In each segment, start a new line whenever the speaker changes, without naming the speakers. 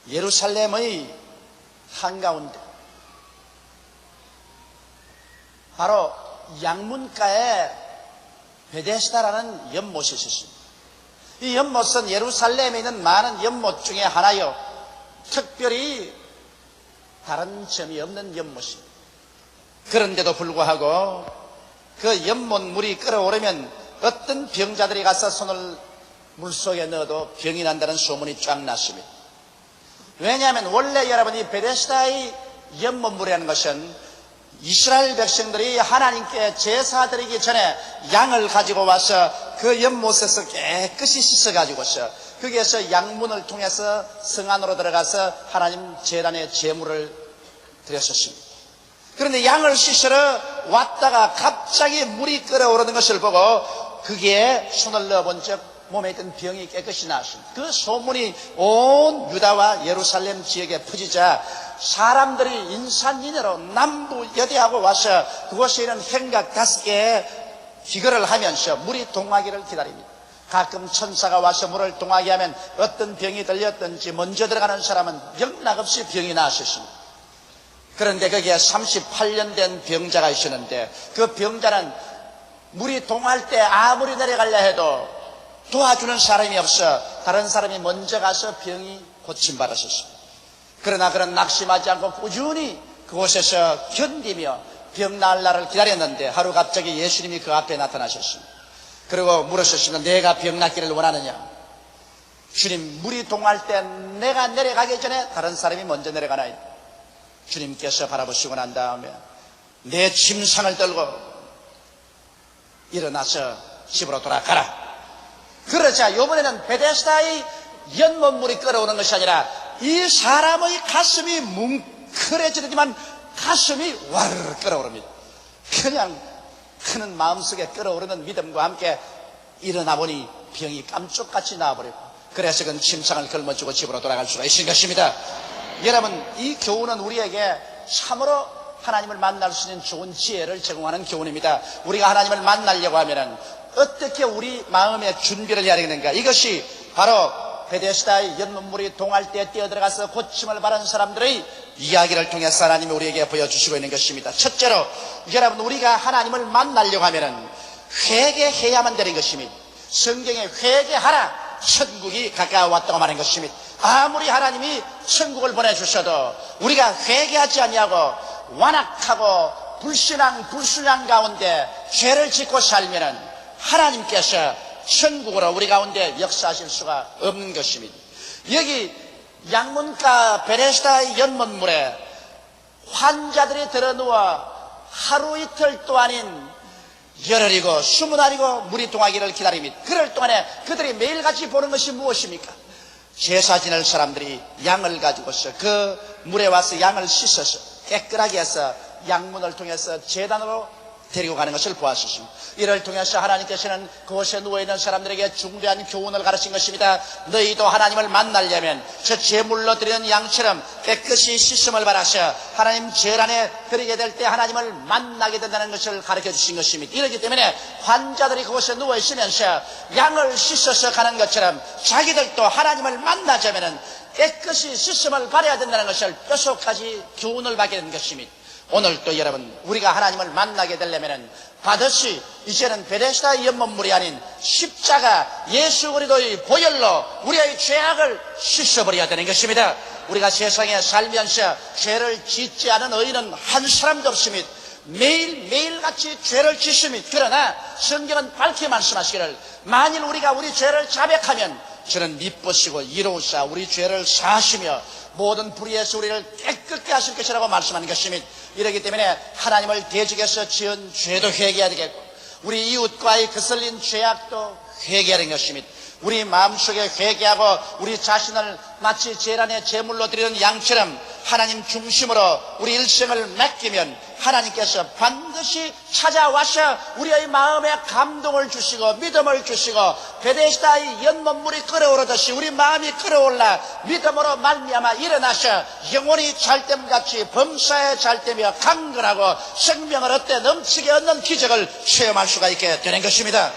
예루살렘의 한가운데 바로 양문가에 베데스다라는 연못이 있었습니다. 이 연못은 예루살렘에 있는 많은 연못 중에 하나요, 특별히 다른 점이 없는 연못입니다. 그런데도 불구하고 그 연못 물이 끓어오르면 어떤 병자들이 가서 손을 물속에 넣어도 병이 난다는 소문이 쫙 났습니다. 왜냐하면 원래 여러분이 베데스다의 연못물이라는 것은 이스라엘 백성들이 하나님께 제사 드리기 전에 양을 가지고 와서 그 연못에서 깨끗이 씻어가지고서 거기에서 양문을 통해서 성 안으로 들어가서 하나님 제단에 제물을 드렸었습니다. 그런데 양을 씻으러 왔다가 갑자기 물이 끓어오르는 것을 보고 거기에 손을 넣어본 적 몸에 있던 병이 깨끗이 나았습니다. 그 소문이 온 유다와 예루살렘 지역에 퍼지자 사람들이 인산인해로 남부 여대하고 와서 그곳에 있는 행각 5개에 기거를 하면서 물이 동하기를 기다립니다. 가끔 천사가 와서 물을 동하게 하면 어떤 병이 들렸든지 먼저 들어가는 사람은 영락없이 병이 나았습니다. 그런데 거기에 38년 된 병자가 있었는데 그 병자는 물이 동할 때 아무리 내려가려 해도 도와주는 사람이 없어 다른 사람이 먼저 가서 병이 고침받았었습니다. 그러나 그는 낙심하지 않고 꾸준히 그곳에서 견디며 병 나을 날을 기다렸는데 하루 갑자기 예수님이 그 앞에 나타나셨습니다. 그리고 물으셨습니다. 내가 병 낫기를 원하느냐? 주님, 물이 동할 때 내가 내려가기 전에 다른 사람이 먼저 내려가나이다. 주님께서 바라보시고 난 다음에 내 침상을 들고 일어나서 집으로 돌아가라. 그러자 이번에는 베데스다의 연못물이 끓어오는 것이 아니라 이 사람의 가슴이 뭉클해지더니만 가슴이 와르르 끓어오릅니다. 그냥 그는 마음속에 끓어오르는 믿음과 함께 일어나 보니 병이 깜짝같이 나와버리고 그래서 그는 침상을 걸머쥐고 집으로 돌아갈 수가 있는 것입니다. 여러분, 이 교훈은 우리에게 참으로 하나님을 만날 수 있는 좋은 지혜를 제공하는 교훈입니다. 우리가 하나님을 만나려고 하면은 어떻게 우리 마음의 준비를 해야 되는가? 이것이 바로 베데스다의 연못물이 동할 때 뛰어들어가서 고침을 받은 사람들의 이야기를 통해서 하나님이 우리에게 보여주시고 있는 것입니다. 첫째로, 여러분, 우리가 하나님을 만나려고 하면은 회개해야만 되는 것입니다. 성경에 회개하라, 천국이 가까워왔다고 말한 것입니다. 아무리 하나님이 천국을 보내주셔도 우리가 회개하지 아니하고 완악하고 불순한 가운데 죄를 짓고 살면은 하나님께서 천국으로 우리 가운데 역사하실 수가 없는 것입니다. 여기 양문가 베데스다의 연못물에 환자들이 들어누워 하루 이틀도 아닌 열흘이고 20날이고 물이 동하기를 기다립니다. 그럴 동안에 그들이 매일같이 보는 것이 무엇입니까? 제사 지낼 사람들이 양을 가지고서 그 물에 와서 양을 씻어서 깨끗하게 해서 양문을 통해서 제단으로 데리고 가는 것을 보았습니다. 이를 통해서 하나님께서는 그곳에 누워있는 사람들에게 중대한 교훈을 가르친 것입니다. 너희도 하나님을 만나려면 저 제물로 드리는 양처럼 깨끗이 씻음을 받아서 하나님 제단에 드리게 될 때 하나님을 만나게 된다는 것을 가르쳐 주신 것입니다. 이렇기 때문에 환자들이 그곳에 누워있으면서 양을 씻어서 가는 것처럼 자기들도 하나님을 만나자면 깨끗이 씻음을 받아야 된다는 것을 뼛속까지 교훈을 받게 된 것입니다. 오늘도 여러분, 우리가 하나님을 만나게 되려면 반드시 이제는 베데스다의 연못물이 아닌 십자가 예수 그리스도의 보혈로 우리의 죄악을 씻어버려야 되는 것입니다. 우리가 세상에 살면서 죄를 짓지 않은 의인은 한 사람도 없습니다. 매일같이 죄를 짓습니다. 그러나 성경은 밝게 말씀하시기를 만일 우리가 우리 죄를 자백하면 저는 미쁘시고 이로우사 우리 죄를 사하시며 모든 불의에서 우리를 깨끗게 하실 것이라고 말씀하는 것입니다. 이렇기 때문에 하나님을 대적해서 지은 죄도 회개해야 되겠고 우리 이웃과의 거슬린 죄악도 회개해야 되는 것입니다. 우리 마음속에 회개하고 우리 자신을 마치 제단의 제물로 드리는 양처럼 하나님 중심으로 우리 일생을 맡기면 하나님께서 반드시 찾아와서 우리의 마음에 감동을 주시고 믿음을 주시고 베데스다의 연못물이 끓어오르듯이 우리 마음이 끓어올라 믿음으로 말미암아 일어나서 영혼이 잘됨같이 범사에 잘되며 강건하고 생명을 얻되 넘치게 얻는 기적을 체험할 수가 있게 되는 것입니다.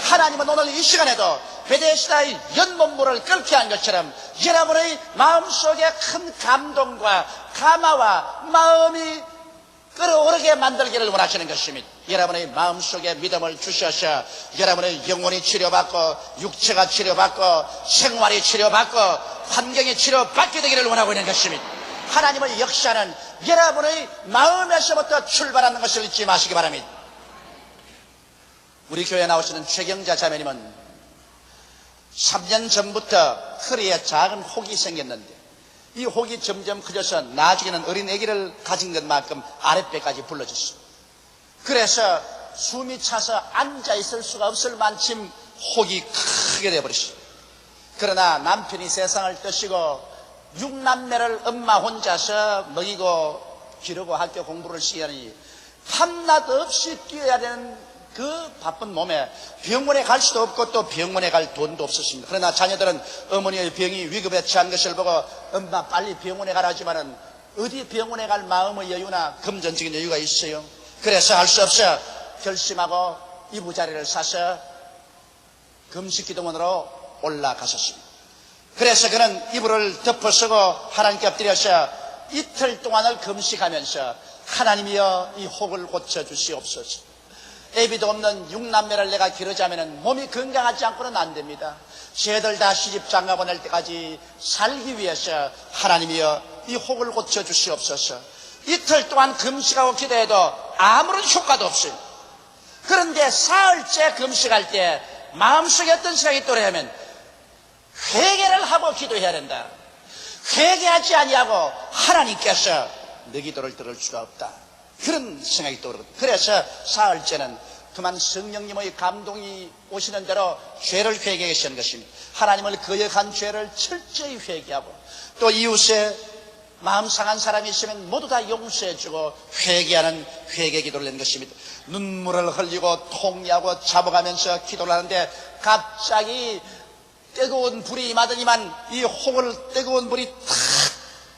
하나님은 오늘 이 시간에도 베데스다의 연못물을 끓게 한 것처럼 여러분의 마음속에 큰 감동과 감화와 마음이 끓어오르게 만들기를 원하시는 것입니다. 여러분의 마음속에 믿음을 주셔서 여러분의 영혼이 치료받고 육체가 치료받고 생활이 치료받고 환경이 치료받게 되기를 원하고 있는 것입니다. 하나님의 역사는 여러분의 마음에서부터 출발하는 것을 잊지 마시기 바랍니다. 우리 교회에 나오시는 최경자 자매님은 3년 전부터 허리에 작은 혹이 생겼는데 이 혹이 점점 커져서 나중에는 어린 아기를 가진 것만큼 아랫배까지 불러졌어요. 그래서 숨이 차서 앉아있을 수가 없을 만큼 혹이 크게 되어버렸어요. 그러나 남편이 세상을 떠시고 6남매를 엄마 혼자서 먹이고 기르고 학교 공부를 시키니 밤낮 없이 뛰어야 되는 그 바쁜 몸에 병원에 갈 수도 없고 또 병원에 갈 돈도 없었습니다. 그러나 자녀들은 어머니의 병이 위급에 처한 것을 보고 엄마 빨리 병원에 가라지만은 어디 병원에 갈 마음의 여유나 금전적인 여유가 있어요. 그래서 할 수 없어 결심하고 이부자리를 사서 금식기도원으로 올라가셨습니다. 그래서 그는 이불을 덮어쓰고 하나님께 엎드려서 이틀 동안을 금식하면서 하나님이여 이 혹을 고쳐주시옵소서. 애비도 없는 6남매를 내가 기르자면 몸이 건강하지 않고는 안 됩니다. 쟤들 다 시집 장가 보낼 때까지 살기 위해서 하나님이여 이 혹을 고쳐주시옵소서. 이틀 동안 금식하고 기도해도 아무런 효과도 없어요. 그런데 사흘째 금식할 때 마음속에 어떤 생각이 떠오르냐면 회개를 하고 기도해야 된다. 회개하지 아니하고 하나님께서 내 기도를 들을 수가 없다. 그런 생각이 떠오르거든요. 그래서 사흘째는 그만 성령님의 감동이 오시는 대로 죄를 회개하게 하시는 것입니다. 하나님을 거역한 죄를 철저히 회개하고 또 이웃에 마음 상한 사람이 있으면 모두 다 용서해주고 회개하는 회개 기도를 낸 것입니다. 눈물을 흘리고 통회하고 잡아가면서 기도를 하는데 갑자기 뜨거운 불이 임하더니만 이 혹을 뜨거운 불이 탁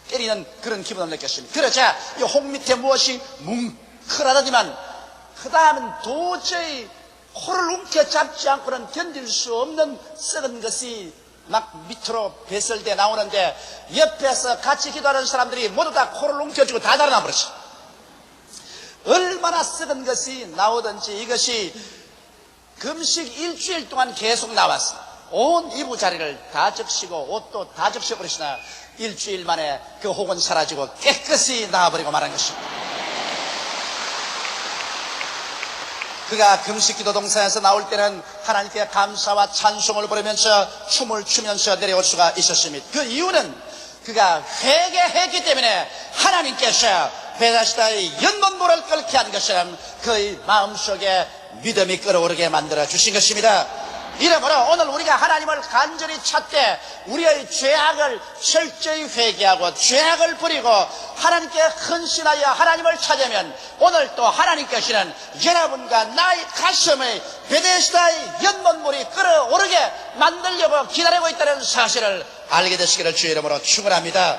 때리는 그런 기분을 느꼈습니다. 그러자 이 혹 밑에 무엇이 뭉클하더니만 그 다음은 도저히 코를 움켜잡지 않고는 견딜 수 없는 썩은 것이 막 밑으로 배설돼 나오는데 옆에서 같이 기도하는 사람들이 모두 다 코를 움켜쥐고 다 달아나 버렸어요. 얼마나 썩은 것이 나오든지 이것이 금식 일주일 동안 계속 나왔어요. 온 이부자리를 다 적시고 옷도 다 적셔버리시나 일주일 만에 그 혹은 사라지고 깨끗이 나와버리고 말한 것입니다. 그가 금식기도 동산에서 나올 때는 하나님께 감사와 찬송을 부르면서 춤을 추면서 내려올 수가 있었습니다. 그 이유는 그가 회개했기 때문에 하나님께서 베데스다의 연못물을 끓게 한 것처럼 그의 마음속에 믿음이 끓어오르게 만들어 주신 것입니다. 이러므로 오늘 우리가 하나님을 간절히 찾되 우리의 죄악을 철저히 회개하고 죄악을 버리고 하나님께 헌신하여 하나님을 찾으면 오늘 또 하나님께서는 여러분과 나의 가슴에 베데스다의 연못물이 끓어오르게 만들려고 기다리고 있다는 사실을 알게 되시기를 주의 이름으로 축원합니다.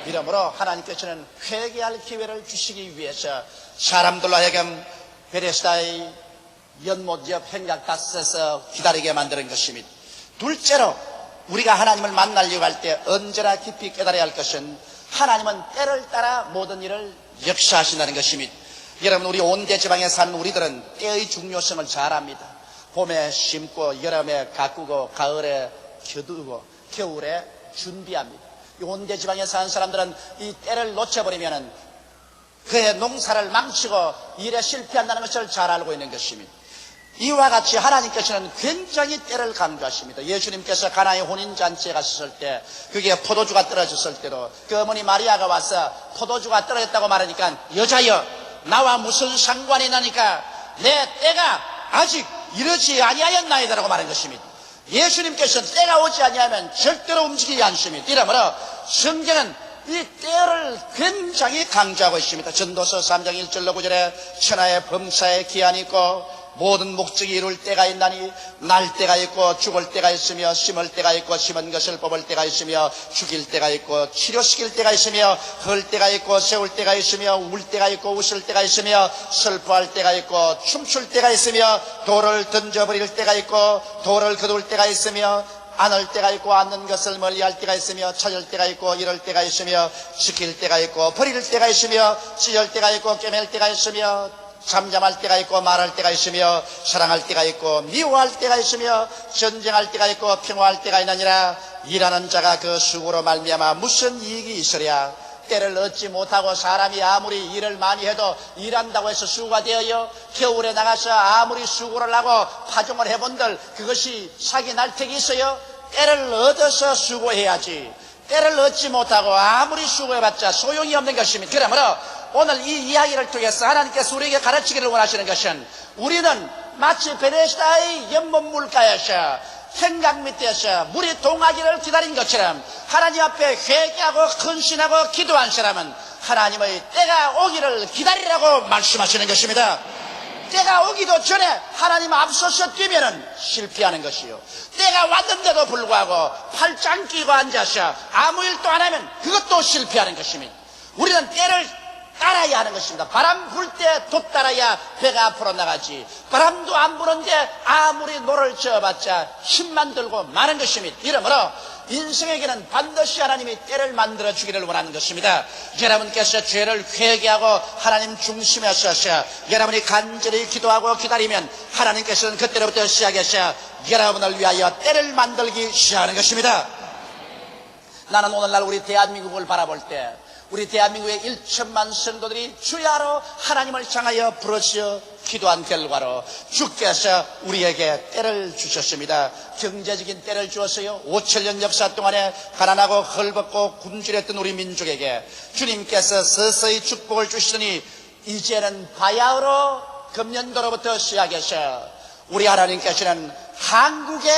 이러므로 하나님께서는 회개할 기회를 주시기 위해서 사람들로 하여금 베데스다의 연못 옆 행각다섯에서 기다리게 만드는 것입니다. 둘째로 우리가 하나님을 만나려고 할 때 언제나 깊이 깨달아야 할 것은 하나님은 때를 따라 모든 일을 역사하신다는 것입니다. 여러분 우리 온대지방에 사는 우리들은 때의 중요성을 잘 압니다. 봄에 심고 여름에 가꾸고 가을에 겨두고 겨울에 준비합니다. 이 온대지방에 사는 사람들은 이 때를 놓쳐버리면 그의 농사를 망치고 일에 실패한다는 것을 잘 알고 있는 것입니다. 이와 같이 하나님께서는 굉장히 때를 강조하십니다. 예수님께서 가나의 혼인잔치에 갔을 때 그게 포도주가 떨어졌을 때도 그 어머니 마리아가 와서 포도주가 떨어졌다고 말하니까 여자여 나와 무슨 상관이 나니까 내 때가 아직 이르지 아니하였나이다라고 말한 것입니다. 예수님께서 때가 오지 아니하면 절대로 움직이지 않습니다. 이러므로 성경은 이 때를 굉장히 강조하고 있습니다. 전도서 3장 1절로 9절에 천하의 범사에 기한이 있고 모든 목적이 이룰 때가 있나니 날 때가 있고 죽을 때가 있으며 심을 때가 있고 심은 것을 뽑을 때가 있으며 죽일 때가 있고 치료시킬 때가 있으며 헐 때가 있고 세울 때가 있으며 울 때가 있고 웃을 때가 있으며 슬퍼할 때가 있고 춤출 때가 있으며 돌을 던져버릴 때가 있고 돌을 거둘 때가 있으며 안을 때가 있고 않는 것을 멀리할 때가 있으며 찾을 때가 있고 이럴 때가 있으며 지킬 때가 있고 버릴 때가 있으며 찢을 때가 있고 꿰맬 때가 있으며 잠잠할 때가 있고 말할 때가 있으며 사랑할 때가 있고 미워할 때가 있으며 전쟁할 때가 있고 평화할 때가 있느니라. 일하는 자가 그 수고로 말미암아 무슨 이익이 있으랴. 때를 얻지 못하고 사람이 아무리 일을 많이 해도 일한다고 해서 수고가 되어요. 겨울에 나가서 아무리 수고를 하고 파종을 해본들 그것이 사기 날택이 있어요. 때를 얻어서 수고해야지. 때를 얻지 못하고 아무리 수고해봤자 소용이 없는 것입니다. 그러므로 오늘 이 이야기를 통해서 하나님께서 우리에게 가르치기를 원하시는 것은 우리는 마치 베데스다의 연못 물가에서 행각 밑에서 물이 동하기를 기다린 것처럼 하나님 앞에 회개하고 헌신하고 기도한 사람은 하나님의 때가 오기를 기다리라고 말씀하시는 것입니다. 때가 오기도 전에 하나님 앞서서 뛰면은 실패하는 것이요. 때가 왔는데도 불구하고 팔짱 끼고 앉아서 아무 일도 안 하면 그것도 실패하는 것입니다. 우리는 때를 따라야 하는 것입니다. 바람 불 때 돛 따라야 배가 앞으로 나가지. 바람도 안 부는데 아무리 노를 저어봤자 힘만 들고 마는 것입니다. 이러므로 인생에게는 반드시 하나님이 때를 만들어 주기를 원하는 것입니다. 여러분께서 죄를 회개하고 하나님 중심에 서서 여러분이 간절히 기도하고 기다리면 하나님께서는 그때로부터 시작해서 여러분을 위하여 때를 만들기 시작하는 것입니다. 나는 오늘날 우리 대한민국을 바라볼 때 우리 대한민국의 1천만 성도들이 주야로 하나님을 향하여 부르짖어 기도한 결과로 주께서 우리에게 때를 주셨습니다. 경제적인 때를 주었어요. 5천년 역사 동안에 가난하고 헐벗고 굶주렸던 우리 민족에게 주님께서 서서히 축복을 주시더니 이제는 바야흐로 금년도로부터 시작해서 우리 하나님께서는 한국의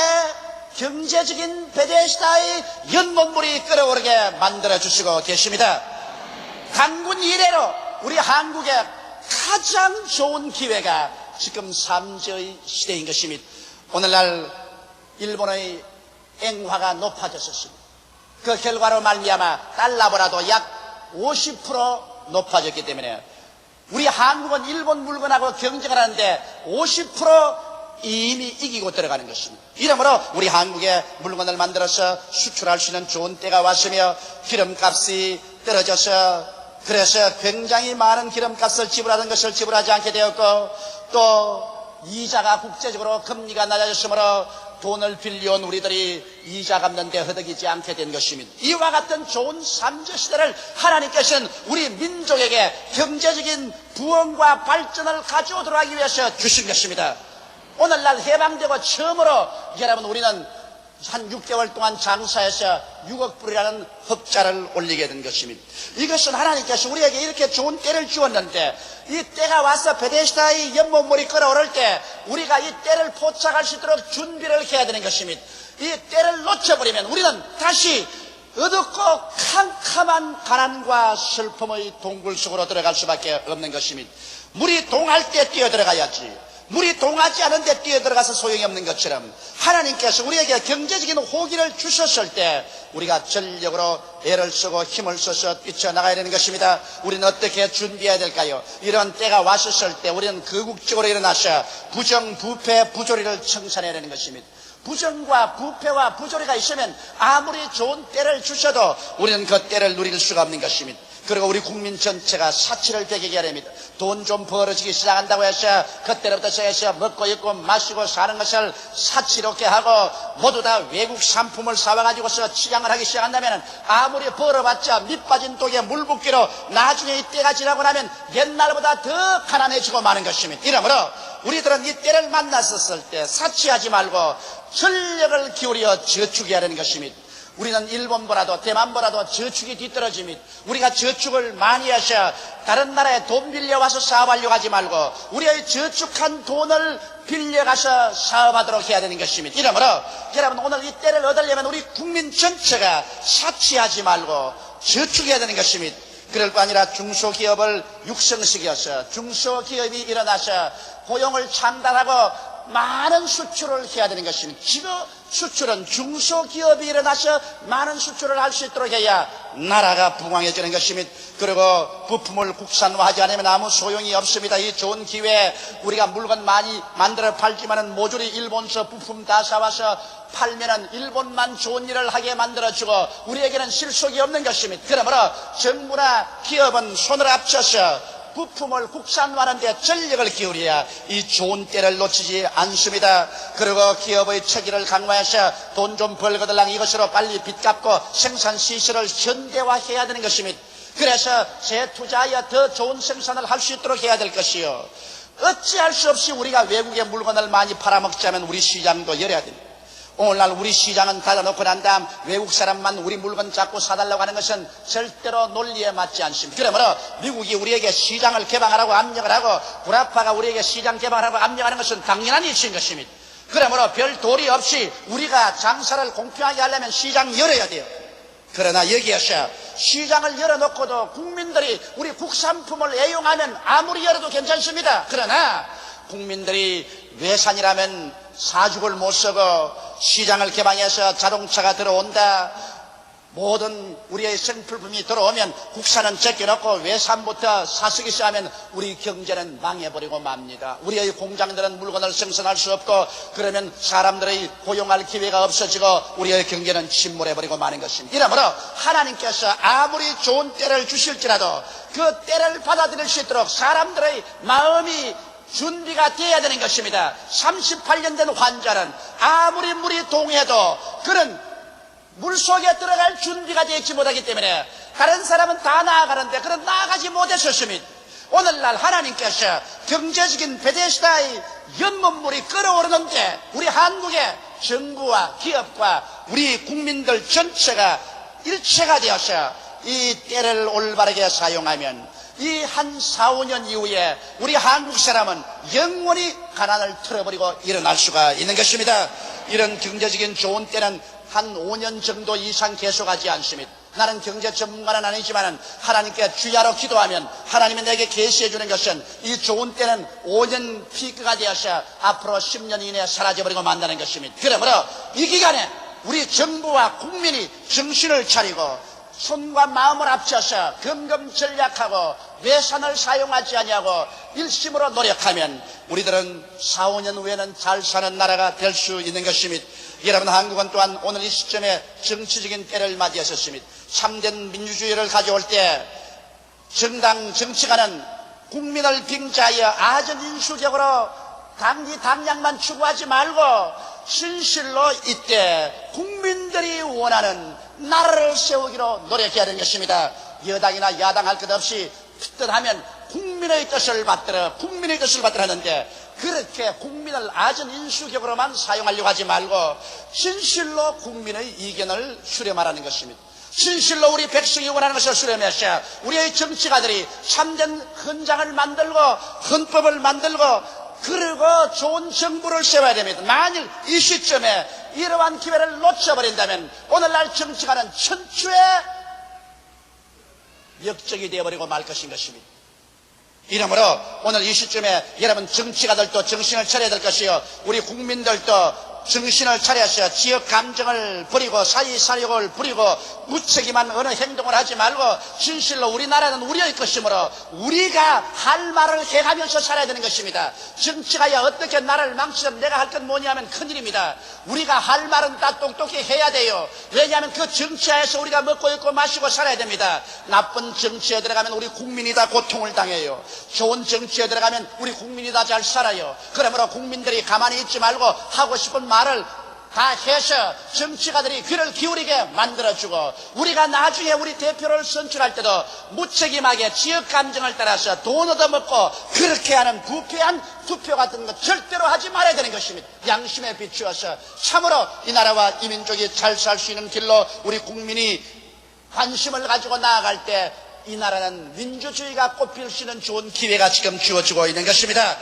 경제적인 베데스다의 연못물이 끓어오르게 만들어주시고 계십니다. 강군 이래로 우리 한국의 가장 좋은 기회가 지금 삼재의 시대인 것입니다. 오늘날 일본의 엔화가 높아졌습니다. 그 결과로 말미암아 달러보다도 약 50% 높아졌기 때문에 우리 한국은 일본 물건하고 경쟁을 하는데 50% 이미 이기고 들어가는 것입니다. 이러므로 우리 한국에 물건을 만들어서 수출할 수 있는 좋은 때가 왔으며 기름값이 떨어져서 그래서 굉장히 많은 기름값을 지불하던 것을 지불하지 않게 되었고 또 이자가 국제적으로 금리가 낮아졌으므로 돈을 빌려온 우리들이 이자 갚는데 허덕이지 않게 된 것입니다. 이와 같은 좋은 삼재 시대를 하나님께서는 우리 민족에게 경제적인 부흥과 발전을 가져오도록 하기 위해서 주신 것입니다. 오늘날 해방되고 처음으로 여러분 우리는 한 6개월 동안 장사해서 6억 불이라는 흑자를 올리게 된 것입니다. 이것은 하나님께서 우리에게 이렇게 좋은 때를 주었는데 이 때가 와서 베데스다의 연못물이 끓어오를 때 우리가 이 때를 포착할 수 있도록 준비를 해야 되는 것입니다. 이 때를 놓쳐버리면 우리는 다시 어둡고 캄캄한 가난과 슬픔의 동굴 속으로 들어갈 수밖에 없는 것입니다. 물이 동할 때 뛰어들어가야지. 물이 동하지 않은데 뛰어들어가서 소용이 없는 것처럼 하나님께서 우리에게 경제적인 호기를 주셨을 때 우리가 전력으로 애를 쓰고 힘을 써서 뛰쳐나가야 되는 것입니다. 우리는 어떻게 준비해야 될까요? 이런 때가 왔었을 때 우리는 거국적으로 일어나서 부정, 부패, 부조리를 청산해야 되는 것입니다. 부정과 부패와 부조리가 있으면 아무리 좋은 때를 주셔도 우리는 그 때를 누릴 수가 없는 것입니다. 그리고 우리 국민 전체가 사치를 배기게 됩니다. 돈 좀 벌어지기 시작한다고 해서 그때부터 시작해서 먹고 입고 마시고 사는 것을 사치롭게 하고 모두 다 외국 상품을 사와가지고서 치장을 하기 시작한다면 아무리 벌어봤자 밑빠진 독에 물 붓기로 나중에 이 때가 지나고 나면 옛날보다 더 가난해지고 마는 것입니다. 이러므로 우리들은 이 때를 만났었을 때 사치하지 말고 전력을 기울여 저축해야 하는 것입니다. 우리는 일본보다도 대만보다도 저축이 뒤떨어집니다. 우리가 저축을 많이 해서 다른 나라에 돈 빌려와서 사업하려고 하지 말고 우리의 저축한 돈을 빌려가서 사업하도록 해야 되는 것입니다. 이러므로 여러분 오늘 이 때를 얻으려면 우리 국민 전체가 사치하지 말고 저축해야 되는 것입니다. 그럴 뿐 아니라 중소기업을 육성시켜서 중소기업이 일어나서 고용을 창달하고 많은 수출을 해야 되는 것입니다. 지금 수출은 중소기업이 일어나서 많은 수출을 할 수 있도록 해야 나라가 부강해지는 것입니다. 그리고 부품을 국산화하지 않으면 아무 소용이 없습니다. 이 좋은 기회에 우리가 물건 많이 만들어 팔지만은 모조리 일본서 부품 다 사와서 팔면은 일본만 좋은 일을 하게 만들어주고 우리에게는 실속이 없는 것입니다. 그러므로 정부나 기업은 손을 합쳐서 부품을 국산화하는 데 전력을 기울여야 이 좋은 때를 놓치지 않습니다. 그리고 기업의 체계를 강화해서 돈 좀 벌거들랑 이것으로 빨리 빚 갚고 생산 시설을 현대화해야 되는 것입니다. 그래서 재투자하여 더 좋은 생산을 할 수 있도록 해야 될 것이요. 어찌할 수 없이 우리가 외국의 물건을 많이 팔아먹자면 우리 시장도 열어야 됩니다. 오늘날 우리 시장은 닫아놓고 난 다음 외국 사람만 우리 물건 자꾸 사달라고 하는 것은 절대로 논리에 맞지 않습니다. 그러므로 미국이 우리에게 시장을 개방하라고 압력을 하고 구라파가 우리에게 시장 개방을 하고 압력하는 것은 당연한 이치인 것입니다. 그러므로 별 도리 없이 우리가 장사를 공평하게 하려면 시장 열어야 돼요. 그러나 여기에서 시장을 열어놓고도 국민들이 우리 국산품을 애용하면 아무리 열어도 괜찮습니다. 그러나 국민들이 외산이라면 사죽을 못 쓰고 시장을 개방해서 자동차가 들어온다, 모든 우리의 생필품이 들어오면 국산은 제껴놓고 외산부터 사쓰기 시작하면 우리 경제는 망해버리고 맙니다. 우리의 공장들은 물건을 생산할 수 없고 그러면 사람들의 고용할 기회가 없어지고 우리의 경제는 침몰해버리고 마는 것입니다. 이러므로 하나님께서 아무리 좋은 때를 주실지라도 그 때를 받아들일 수 있도록 사람들의 마음이 준비가 되어야 되는 것입니다. 38년 된 환자는 아무리 물이 동해도 그는 물속에 들어갈 준비가 되어 있지 못하기 때문에 다른 사람은 다 나아가는데 그는 나아가지 못했었습니다. 오늘날 하나님께서 경제적인 베데스다의 연못물이 끓어오르는데 우리 한국의 정부와 기업과 우리 국민들 전체가 일체가 되어서 이 때를 올바르게 사용하면 이 한 4, 5년 이후에 우리 한국 사람은 영원히 가난을 틀어버리고 일어날 수가 있는 것입니다. 이런 경제적인 좋은 때는 한 5년 정도 이상 계속하지 않습니다. 나는 경제 전문가는 아니지만 하나님께 주야로 기도하면 하나님이 내게 계시해 주는 것은 이 좋은 때는 5년 피크가 되어서 앞으로 10년 이내에 사라져버리고 만다는 것입니다. 그러므로 이 기간에 우리 정부와 국민이 정신을 차리고 손과 마음을 합쳐서 금검전략하고 외산을 사용하지 아니하고 일심으로 노력하면 우리들은 4, 5년 후에는 잘 사는 나라가 될 수 있는 것입니다. 여러분, 한국은 또한 오늘 이 시점에 정치적인 때를 맞이했었습니다. 참된 민주주의를 가져올 때 정당 정치가는 국민을 빙자하여 아전인수적으로 당량만 추구하지 말고 진실로 이때 국민들이 원하는 나라를 세우기로 노력해야 하는 것입니다. 여당이나 야당 할 것 없이 뜻하면 국민의 뜻을 받들어 하는데 그렇게 국민을 아전인수격으로만 사용하려고 하지 말고 진실로 국민의 의견을 수렴하라는 것입니다. 진실로 우리 백성이 원하는 것을 수렴해서 우리의 정치가들이 참된 헌장을 만들고 헌법을 만들고 그리고 좋은 정부를 세워야 됩니다. 만일 이 시점에 이러한 기회를 놓쳐버린다면 오늘날 정치가는 천추의 역적이 되어버리고 말 것인 것입니다. 이러므로 오늘 이 시점에 여러분 정치가들도 정신을 차려야 될 것이요, 우리 국민들도 정신을 차려서 지역 감정을 버리고 사회사력을 버리고 무책임한 어느 행동을 하지 말고 진실로 우리나라는 우리의 것이므로 우리가 할 말을 해가면서 살아야 되는 것입니다. 정치가야 어떻게 나라를 망치면 내가 할 건 뭐냐면 큰일입니다. 우리가 할 말은 다 똑똑히 해야 돼요. 왜냐하면 그 정치하에서 우리가 먹고 입고 마시고 살아야 됩니다. 나쁜 정치에 들어가면 우리 국민이 다 고통을 당해요. 좋은 정치에 들어가면 우리 국민이 다 잘 살아요. 그러므로 국민들이 가만히 있지 말고 하고 싶은 말을 다 해서 정치가들이 귀를 기울이게 만들어주고 우리가 나중에 우리 대표를 선출할 때도 무책임하게 지역 감정을 따라서 돈 얻어먹고 그렇게 하는 부패한 투표 같은 것 절대로 하지 말아야 되는 것입니다. 양심에 비추어서 참으로 이 나라와 이 민족이 잘 살 수 있는 길로 우리 국민이 관심을 가지고 나아갈 때 이 나라는 민주주의가 꽃필 수 있는 좋은 기회가 지금 주어지고 있는 것입니다.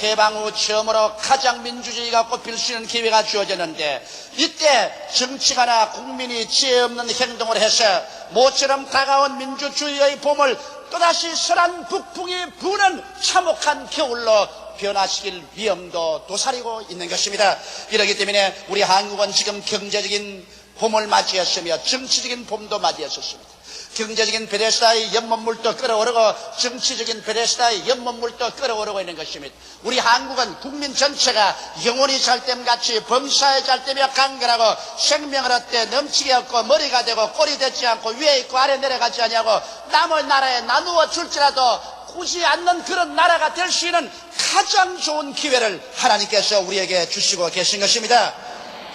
해방 후 처음으로 가장 민주주의가 꽃필 수 있는 기회가 주어졌는데, 이때 정치가나 국민이 지혜 없는 행동을 해서 모처럼 다가온 민주주의의 봄을 또다시 설한 북풍이 부는 참혹한 겨울로 변화시킬 위험도 도사리고 있는 것입니다. 이렇기 때문에 우리 한국은 지금 경제적인 봄을 맞이했으며 정치적인 봄도 맞이했었습니다. 경제적인 베데스다의 연못물도 끓어오르고 정치적인 베데스다의 연못물도 끓어오르고 있는 것입니다. 우리 한국은 국민 전체가 영혼이 잘됨같이 범사에 잘되며 강건하고 생명을 얻되 넘치게 얻고 머리가 되고 꼴이 되지 않고 위에 있고 아래 내려가지 아니하고 남의 나라에 나누어 줄지라도 굳이 않는 그런 나라가 될 수 있는 가장 좋은 기회를 하나님께서 우리에게 주시고 계신 것입니다.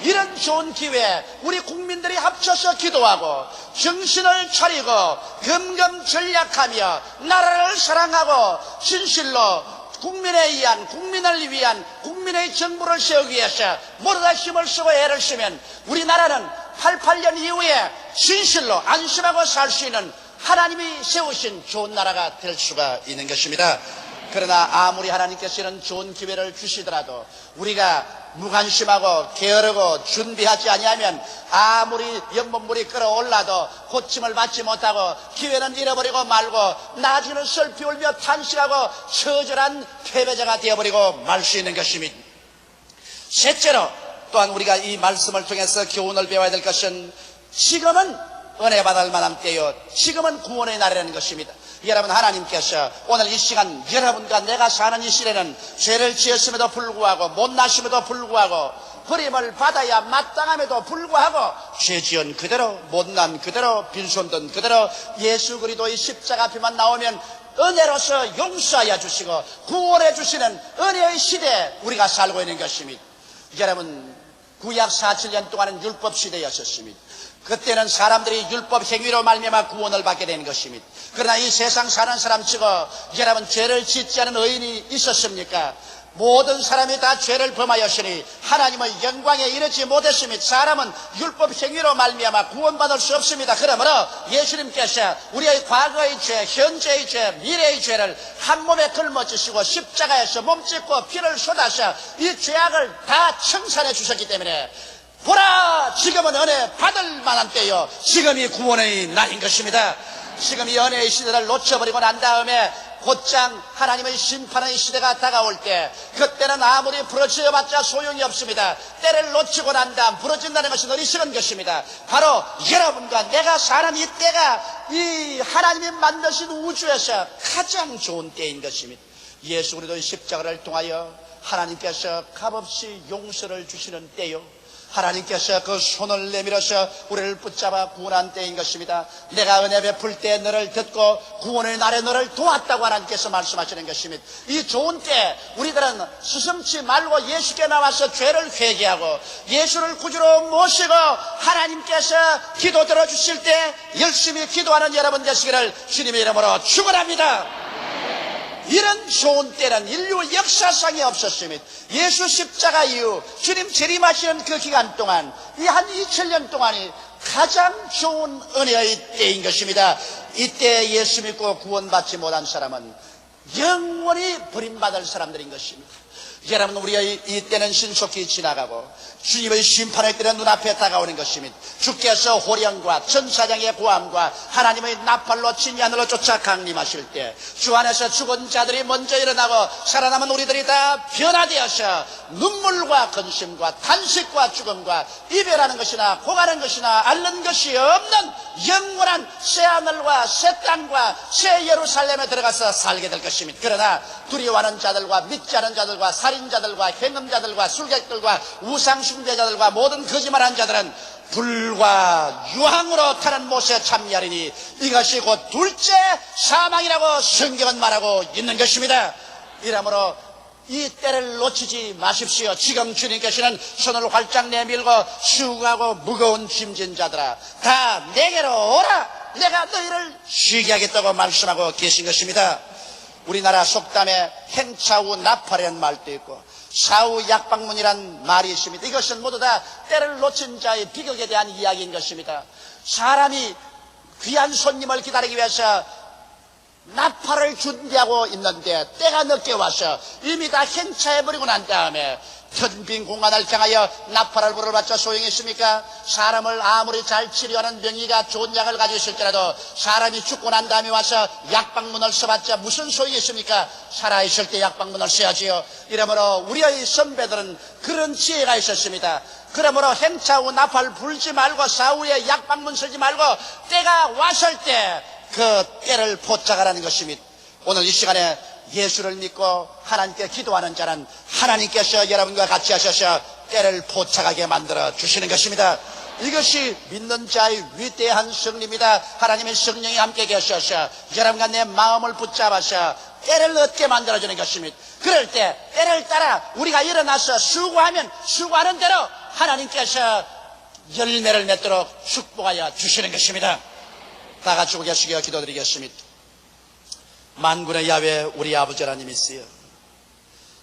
이런 좋은 기회에 우리 국민들이 합쳐서 기도하고 정신을 차리고 겸겸전략하며 나라를 사랑하고 진실로 국민을 위한 국민의 정부를 세우기 위해서 모두 다 힘을 쓰고 애를 쓰면 우리나라는 88년 이후에 진실로 안심하고 살 수 있는 하나님이 세우신 좋은 나라가 될 수가 있는 것입니다. 그러나 아무리 하나님께서 이런 좋은 기회를 주시더라도 우리가 무관심하고 게으르고 준비하지 아니하면 아무리 연못물이 끌어올라도 고침을 받지 못하고 기회는 잃어버리고 말고 나중에는 슬피 울며 탄식하고 처절한 패배자가 되어버리고 말 수 있는 것입니다. 셋째로 또한 우리가 이 말씀을 통해서 교훈을 배워야 될 것은 지금은 은혜 받을 만한 때요, 지금은 구원의 날이라는 것입니다. 여러분, 하나님께서 오늘 이 시간 여러분과 내가 사는 이 시대는 죄를 지었음에도 불구하고 못나심에도 불구하고 버림을 받아야 마땅함에도 불구하고 죄 지은 그대로 못난 그대로 빈손든 그대로 예수 그리스도의 십자가 앞에만 나오면 은혜로서 용서하여 주시고 구원해 주시는 은혜의 시대에 우리가 살고 있는 것입니다. 여러분, 구약 47년 동안은 율법 시대였었습니다. 그때는 사람들이 율법 행위로 말미암아 구원을 받게 되는 것입니다. 그러나 이 세상 사는 사람 치고 여러분, 죄를 짓지 않은 의인이 있었습니까? 모든 사람이 다 죄를 범하였으니 하나님의 영광에 이르지 못했습니다. 사람은 율법 행위로 말미암아 구원받을 수 없습니다. 그러므로 예수님께서 우리의 과거의 죄, 현재의 죄, 미래의 죄를 한 몸에 걸머지시고 십자가에서 몸짓고 피를 쏟아서 이 죄악을 다 청산해 주셨기 때문에 보라, 지금은 은혜 받을 만한 때요, 지금이 구원의 날인 것입니다. 지금 이 은혜의 시대를 놓쳐버리고 난 다음에 곧장 하나님의 심판의 시대가 다가올 때, 그때는 아무리 부러져봤자 소용이 없습니다. 때를 놓치고 난 다음 부러진다는 것은 어리석은 것입니다. 바로 여러분과 내가 사는 이 때가 이 하나님이 만드신 우주에서 가장 좋은 때인 것입니다. 예수 그리스도의 십자가를 통하여 하나님께서 값없이 용서를 주시는 때요, 하나님께서 그 손을 내밀어서 우리를 붙잡아 구원한 때인 것입니다. 내가 은혜 베풀 때 너를 듣고 구원의 날에 너를 도왔다고 하나님께서 말씀하시는 것입니다. 이 좋은 때 우리들은 스승치 말고 예수께 나와서 죄를 회개하고 예수를 구주로 모시고 하나님께서 기도 들어주실 때 열심히 기도하는 여러분 되시기를 주님의 이름으로 축원합니다. 이런 좋은 때는 인류 역사상에 없었습니다. 예수 십자가 이후 주님 재림하시는 그 기간 동안, 이 한 2000년 동안이 가장 좋은 은혜의 때인 것입니다. 이때 예수 믿고 구원받지 못한 사람은 영원히 버림받을 사람들인 것입니다. 여러분, 우리의 이 때는 신속히 지나가고 주님의 심판의 때는 눈앞에 다가오는 것입니다. 주께서 호령과 천사장의 고함과 하나님의 나팔로 진이 하늘로 쫓아 강림하실 때 주 안에서 죽은 자들이 먼저 일어나고 살아남은 우리들이 다 변화되어서 눈물과 근심과 탄식과 죽음과 이별하는 것이나 고가는 것이나 앓는 것이 없는 영원한 새 하늘과 새 땅과 새 예루살렘에 들어가서 살게 될 것입니다. 그러나 두려워하는 자들과 믿지 않은 자들과 살인자들과 행음자들과 술객들과 우상숭배자들과 모든 거짓말하는 자들은 불과 유황으로 타는 못에 참여하리니 이것이 곧 둘째 사망이라고 성경은 말하고 있는 것입니다. 이러므로 이 때를 놓치지 마십시오. 지금 주님께서는 손을 활짝 내밀고 수고하고 무거운 짐진 자들아, 다 내게로 오라, 내가 너희를 쉬게 하겠다고 말씀하고 계신 것입니다. 우리나라 속담에 행차후 나팔이라는 말도 있고 사후 약방문이란 말이 있습니다. 이것은 모두 다 때를 놓친 자의 비극에 대한 이야기인 것입니다. 사람이 귀한 손님을 기다리기 위해서 나팔을 준비하고 있는데 때가 늦게 와서 이미 다 행차해버리고 난 다음에 텅빈 공간을 향하여 나팔을 불어봤자 소용이 있습니까? 사람을 아무리 잘 치료하는 명의가 좋은 약을 가지고 있을지라도 사람이 죽고 난 다음에 와서 약방문을 써봤자 무슨 소용이 있습니까? 살아있을 때 약방문을 써야지요. 이러므로 우리의 선배들은 그런 지혜가 있었습니다. 그러므로 행차 후 나팔 불지 말고 사후에 약방문 쓰지 말고 때가 왔을 때 그 때를 포착하라는 것입니다. 오늘 이 시간에 예수를 믿고 하나님께 기도하는 자는 하나님께서 여러분과 같이 하셔서 때를 포착하게 만들어 주시는 것입니다. 이것이 믿는 자의 위대한 승리입니다. 하나님의 성령이 함께 계셔서 여러분과 내 마음을 붙잡아서 때를 얻게 만들어주는 것입니다. 그럴 때 때를 따라 우리가 일어나서 수고하면 수고하는 대로 하나님께서 열매를 맺도록 축복하여 주시는 것입니다. 다 같이 고개숙여 기도드리겠습니다. 만군의 야훼 우리 아버지 하나님이시여,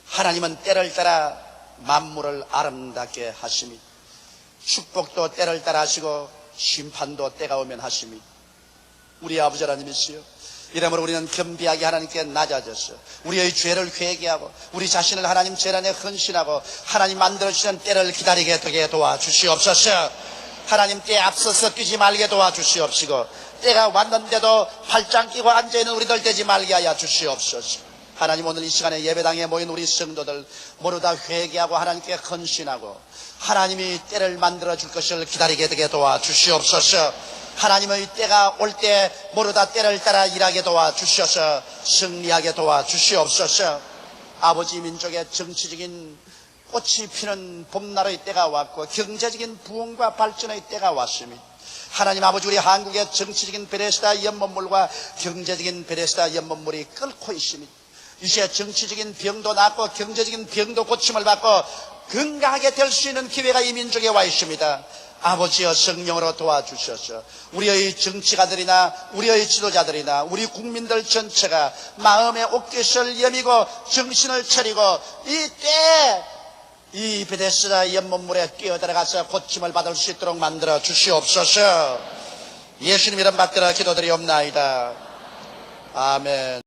하나님은 때를 따라 만물을 아름답게 하심이, 축복도 때를 따라 하시고 심판도 때가 오면 하심이, 우리 아버지 하나님이시여, 이러므로 우리는 겸비하게 하나님께 낮아져서 우리의 죄를 회개하고 우리 자신을 하나님 재단에 헌신하고 하나님 만들어주시는 때를 기다리게 되게 도와주시옵소서. 하나님 때에 앞서서 뛰지 말게 도와주시옵시고 때가 왔는데도 팔짱 끼고 앉아있는 우리들 되지 말게 하여 주시옵소서. 하나님, 오늘 이 시간에 예배당에 모인 우리 성도들 모두 다 회개하고 하나님께 헌신하고 하나님이 때를 만들어줄 것을 기다리게 되게 도와주시옵소서. 하나님의 때가 올 때 모두 다 때를 따라 일하게 도와주셔서 승리하게 도와주시옵소서. 아버지 민족의 정치적인 꽃이 피는 봄날의 때가 왔고 경제적인 부흥과 발전의 때가 왔습니다. 하나님 아버지, 우리 한국의 정치적인 베데스다 연못물과 경제적인 베데스다 연못물이 끓고 있습니다. 이제 정치적인 병도 낫고 경제적인 병도 고침을 받고 건강하게 될 수 있는 기회가 이 민족에 와 있습니다. 아버지여, 성령으로 도와주셔서 우리의 정치가들이나 우리의 지도자들이나 우리 국민들 전체가 마음의 옷깃을 여미고 정신을 차리고 이 베데스다 연못물에 뛰어들어가서 고침을 받을 수 있도록 만들어 주시옵소서. 예수님 이름 받들어 기도드리옵나이다. 아멘.